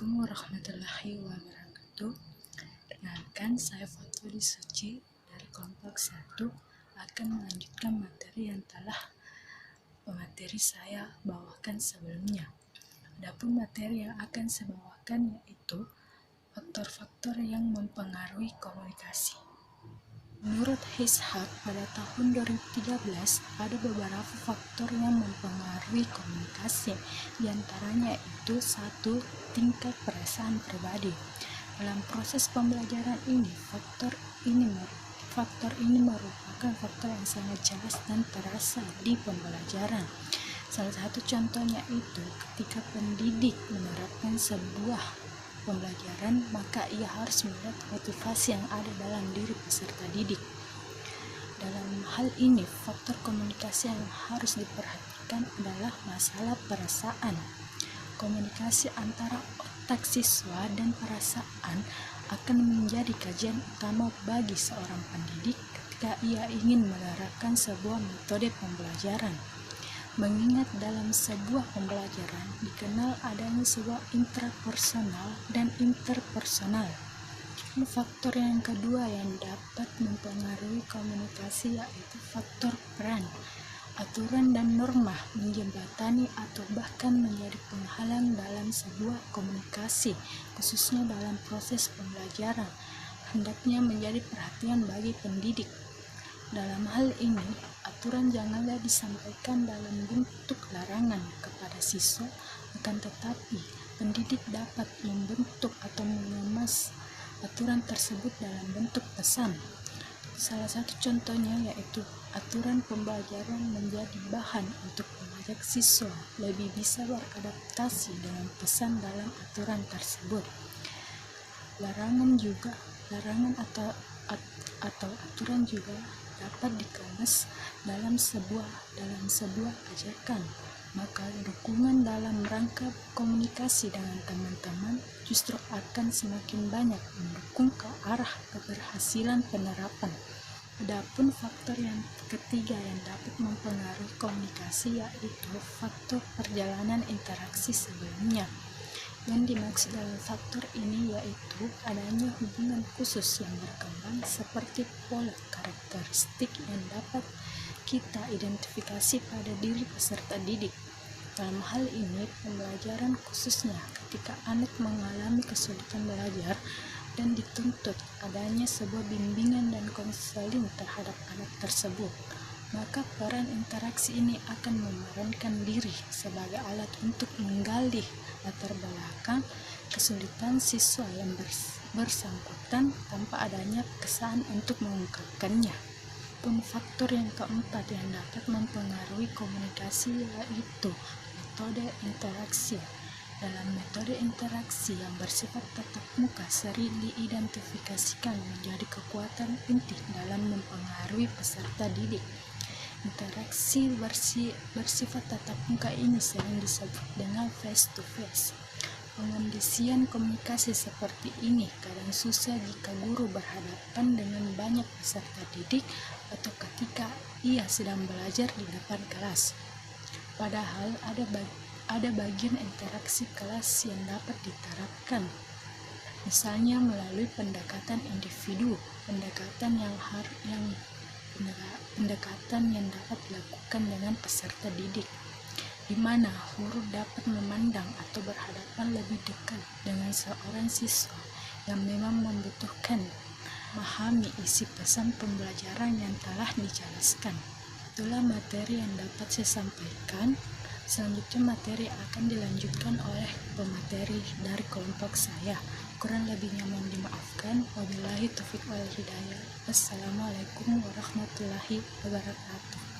Assalamualaikum warahmatullahi wabarakatuh. Perkenalkan, saya Fatwa Suci dari kelompok 1 akan melanjutkan materi yang telah pemateri saya bawakan sebelumnya. Adapun materi yang akan saya bawakan yaitu faktor-faktor yang mempengaruhi komunikasi. Menurut Ishak, pada tahun 2013 ada beberapa faktor yang mempengaruhi komunikasi. Di antaranya itu 1. Tingkat perasaan pribadi. Dalam proses pembelajaran ini, faktor ini merupakan faktor yang sangat jelas dan terasa di pembelajaran. Salah satu contohnya itu ketika pendidik menerapkan sebuah pembelajaran, maka ia harus melihat motivasi yang ada dalam diri peserta didik. Dalam hal ini, faktor komunikasi yang harus diperhatikan adalah masalah perasaan. Komunikasi antara otak siswa dan perasaan akan menjadi kajian utama bagi seorang pendidik ketika ia ingin menerapkan sebuah metode pembelajaran. Mengingat dalam sebuah pembelajaran dikenal adanya sebuah intrapersonal dan interpersonal. Faktor yang kedua yang dapat mempengaruhi komunikasi yaitu faktor peran. Aturan dan norma menjembatani atau bahkan menjadi penghalang dalam sebuah komunikasi, khususnya dalam proses pembelajaran, hendaknya menjadi perhatian bagi pendidik. Dalam hal ini, aturan janganlah disampaikan dalam bentuk larangan kepada siswa, akan tetapi pendidik dapat membentuk atau mengemas aturan tersebut dalam bentuk pesan. Salah satu contohnya yaitu aturan pembelajaran menjadi bahan untuk mengajak siswa lebih bisa beradaptasi dengan pesan dalam aturan tersebut. Larangan atau aturan juga dapat dikemas dalam sebuah ajakan. Maka dukungan dalam rangka komunikasi dengan teman-teman justru akan semakin banyak mendukung ke arah keberhasilan penerapan. Adapun faktor yang ketiga yang dapat mempengaruhi komunikasi yaitu faktor perjalanan interaksi sebelumnya. Yang dimaksud dalam faktor ini yaitu adanya hubungan khusus yang berkembang seperti pola karakteristik yang dapat kita identifikasi pada diri peserta didik. Dalam hal ini, pembelajaran khususnya ketika anak mengalami kesulitan belajar dan dituntut adanya sebuah bimbingan dan konseling terhadap anak tersebut, maka peran interaksi ini akan memerankan diri sebagai alat untuk menggali latar belakang kesulitan siswa yang bersangkutan tanpa adanya kesan untuk mengungkapkannya. Faktor yang keempat yang dapat mempengaruhi komunikasi yaitu metode interaksi. Dalam metode interaksi yang bersifat tatap muka sering diidentifikasikan menjadi kekuatan inti dalam mempengaruhi peserta didik. Interaksi bersifat tatap muka ini sering disebut dengan face to face. Pengondisian komunikasi seperti ini kadang susah jika guru berhadapan dengan banyak peserta didik atau ketika ia sedang belajar di depan kelas. Padahal ada bagian interaksi kelas yang dapat diterapkan, misalnya melalui pendekatan individu, pendekatan yang dapat dilakukan dengan peserta didik, di mana guru dapat memandang atau berhadapan lebih dekat dengan seorang siswa yang memang membutuhkan memahami isi pesan pembelajaran yang telah dijelaskan. Itulah materi yang dapat saya sampaikan. Selanjutnya materi akan dilanjutkan oleh pemateri dari kelompok saya. Kurang lebihnya mohon dimaafkan. Wabillahi taufiq wal hidayah. Wassalamualaikum warahmatullahi wabarakatuh.